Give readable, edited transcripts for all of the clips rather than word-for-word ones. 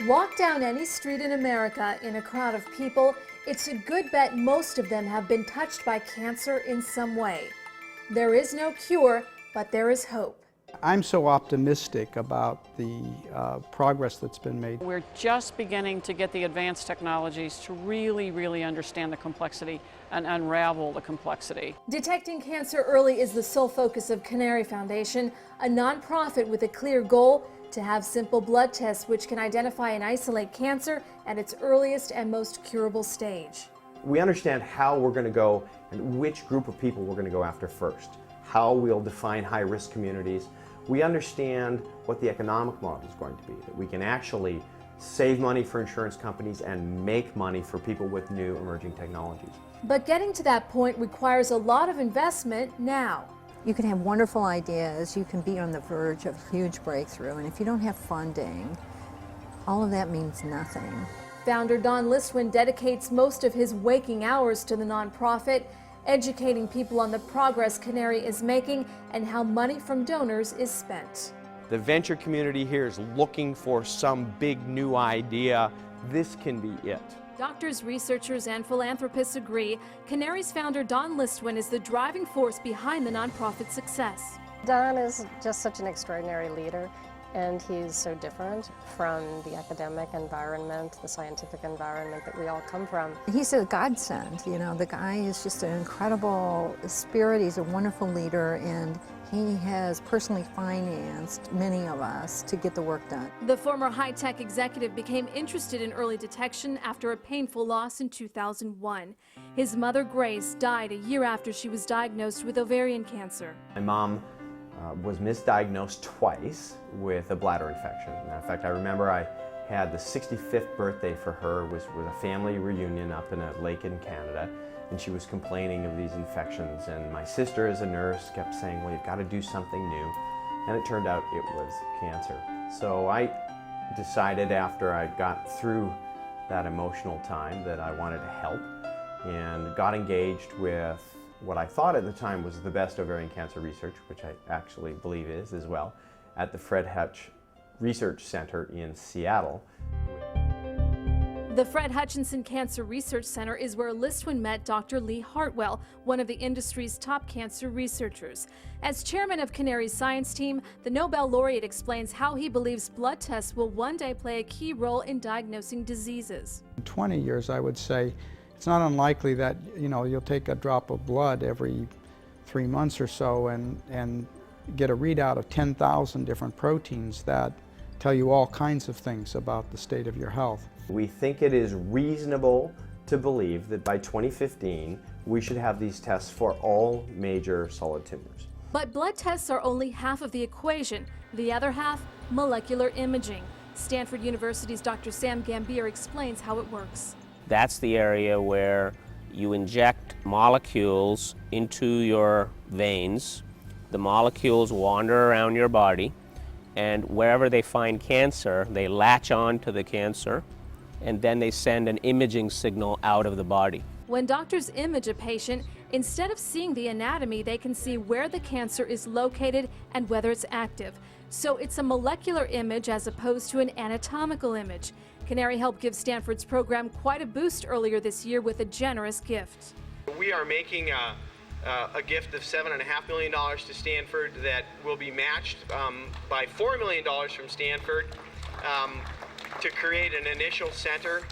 Walk down any street in America in a crowd of people, it's a good bet most of them have been touched by cancer in some way. There is no cure, but there is hope. I'm so optimistic about the progress that's been made. We're just beginning to get the advanced technologies to really understand the complexity and unravel the complexity. Detecting cancer early is the sole focus of Canary Foundation, a nonprofit with a clear goal to have simple blood tests which can identify and isolate cancer at its earliest and most curable stage. We understand how we're going to go and which group of people we're going to go after first, how we'll define high-risk communities. We understand what the economic model is going to be, that we can actually save money for insurance companies and make money for people with new emerging technologies. But getting to that point requires a lot of investment now. You can have wonderful ideas, you can be on the verge of huge breakthrough, and if you don't have funding, all of that means nothing. Founder Don Listwin dedicates most of his waking hours to the nonprofit, educating people on the progress Canary is making and how money from donors is spent. The venture community here is looking for some big new idea. This can be it. Doctors, researchers, and philanthropists agree Canary's founder Don Listwin is the driving force behind the nonprofit's success. Don is just such an extraordinary leader, and he's so different from the academic environment, the scientific environment that we all come from. He's a godsend, you know, the guy is just an incredible spirit, he's a wonderful leader, and he has personally financed many of us to get the work done. The former high-tech executive became interested in early detection after a painful loss in 2001. His mother, Grace, died a year after she was diagnosed with ovarian cancer. My mom was misdiagnosed twice with a bladder infection. In fact, I remember I had the 65th birthday for her, was with a family reunion up in a lake in Canada, and she was complaining of these infections, and my sister as a nurse kept saying, well, you've got to do something new, and it turned out it was cancer. So I decided after I got through that emotional time that I wanted to help, and got engaged with what I thought at the time was the best ovarian cancer research, which I actually believe is as well, at the Fred Hutch Research Center in Seattle. The Fred Hutchinson Cancer Research Center is where Listwin met Dr. Lee Hartwell, one of the industry's top cancer researchers. As chairman of Canary's science team, the Nobel laureate explains how he believes blood tests will one day play a key role in diagnosing diseases. In 20 years, I would say, it's not unlikely that, you know, you'll take a drop of blood every 3 months or so and get a readout of 10,000 different proteins that tell you all kinds of things about the state of your health. We think it is reasonable to believe that by 2015, we should have these tests for all major solid tumors. But blood tests are only half of the equation. The other half, molecular imaging. Stanford University's Dr. Sam Gambier explains how it works. That's the area where you inject molecules into your veins. The molecules wander around your body, and wherever they find cancer, they latch on to the cancer, and then they send an imaging signal out of the body. When doctors image a patient, instead of seeing the anatomy, they can see where the cancer is located and whether it's active. So it's a molecular image as opposed to an anatomical image. Canary helped give Stanford's program quite a boost earlier this year with a generous gift. We are making a gift of $7.5 million to Stanford that will be matched by $4 million from Stanford to create an initial center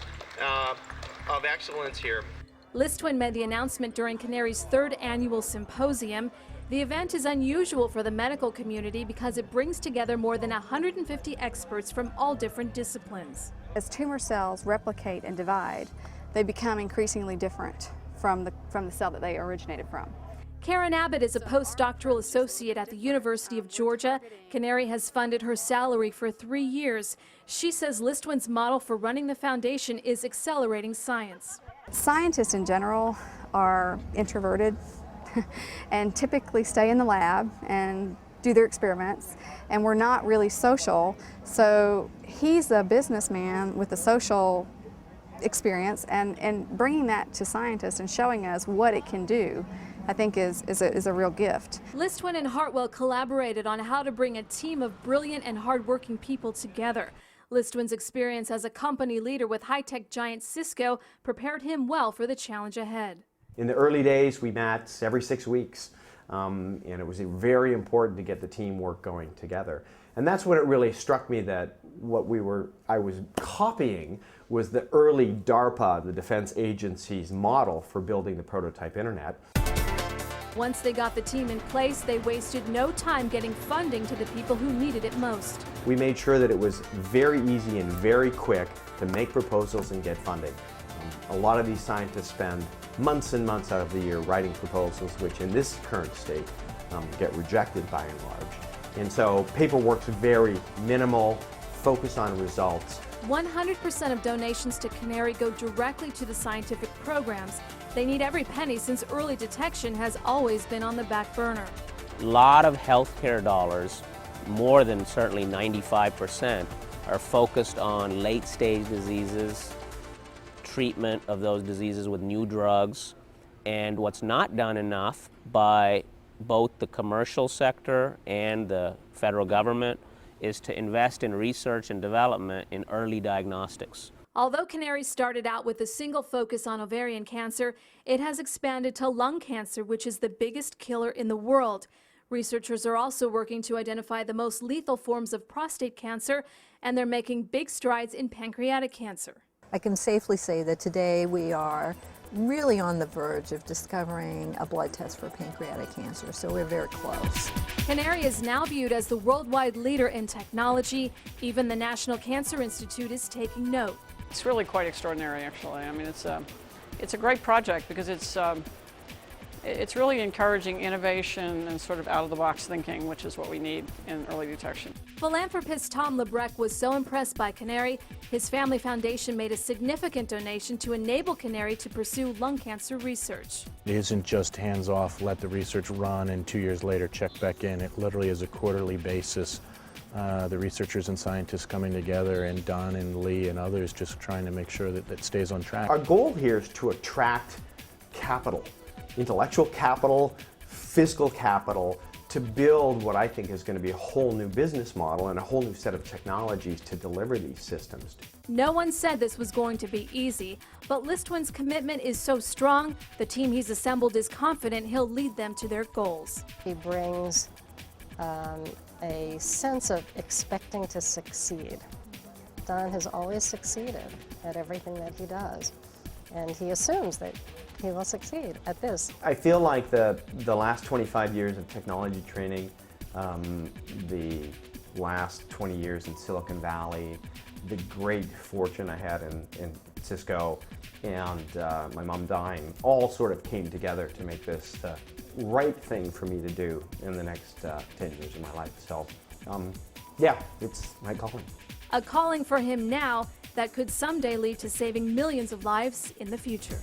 of excellence here. Listwin made the announcement during Canary's third annual symposium. The event is unusual for the medical community because it brings together more than 150 experts from all different disciplines. As tumor cells replicate and divide, they become increasingly different from the cell that they originated from. Karen Abbott is a postdoctoral associate at the University of Georgia. Canary has funded her salary for 3 years. She says Listwin's model for running the foundation is accelerating science. Scientists in general are introverted and typically stay in the lab and do their experiments, and we're not really social. So he's a businessman with a social experience, and bringing that to scientists and showing us what it can do, I think is a real gift. Listwin and Hartwell collaborated on how to bring a team of brilliant and hardworking people together. Listwin's experience as a company leader with high-tech giant Cisco prepared him well for the challenge ahead. In the early days, we met every 6 weeks, and it was very important to get the teamwork going together. And that's when it really struck me that what I was copying was the early DARPA, the Defense Agency's model for building the prototype internet. Once they got the team in place, they wasted no time getting funding to the people who needed it most. We made sure that it was very easy and very quick to make proposals and get funding. A lot of these scientists spend months and months out of the year writing proposals, which in this current state get rejected by and large. And so paperwork's very minimal, focus on results. 100% of donations to Canary go directly to the scientific programs. They need every penny since early detection has always been on the back burner. A lot of healthcare dollars, more than certainly 95%, are focused on late-stage diseases, treatment of those diseases with new drugs, and what's not done enough by both the commercial sector and the federal government is to invest in research and development in early diagnostics. Although Canary started out with a single focus on ovarian cancer, it has expanded to lung cancer, which is the biggest killer in the world. Researchers are also working to identify the most lethal forms of prostate cancer, and they're making big strides in pancreatic cancer. I can safely say that today we are really on the verge of discovering a blood test for pancreatic cancer, so we're very close. Canary is now viewed as the worldwide leader in technology. Even the National Cancer Institute is taking note. It's really quite extraordinary, actually. I mean, it's a great project because it's really encouraging innovation and sort of out-of-the-box thinking, which is what we need in early detection. Philanthropist Tom Lebrecht was so impressed by Canary, his family foundation made a significant donation to enable Canary to pursue lung cancer research. It isn't just hands-off, let the research run, and 2 years later check back in. It literally is a quarterly basis. The researchers and scientists coming together, and Don and Lee and others just trying to make sure that that stays on track. Our goal here is to attract capital, intellectual capital, fiscal capital, to build what I think is going to be a whole new business model and a whole new set of technologies to deliver these systems. No one said this was going to be easy, but Listwin's commitment is so strong, the team he's assembled is confident he'll lead them to their goals. He brings a sense of expecting to succeed. Don has always succeeded at everything that he does, and he assumes that he will succeed at this. I feel like the last 25 years of technology training, the last 20 years in Silicon Valley, the great fortune I had in Cisco, and my mom dying, all sort of came together to make this the right thing for me to do in the next 10 years of my life. So, yeah, it's my calling. A calling for him now that could someday lead to saving millions of lives in the future.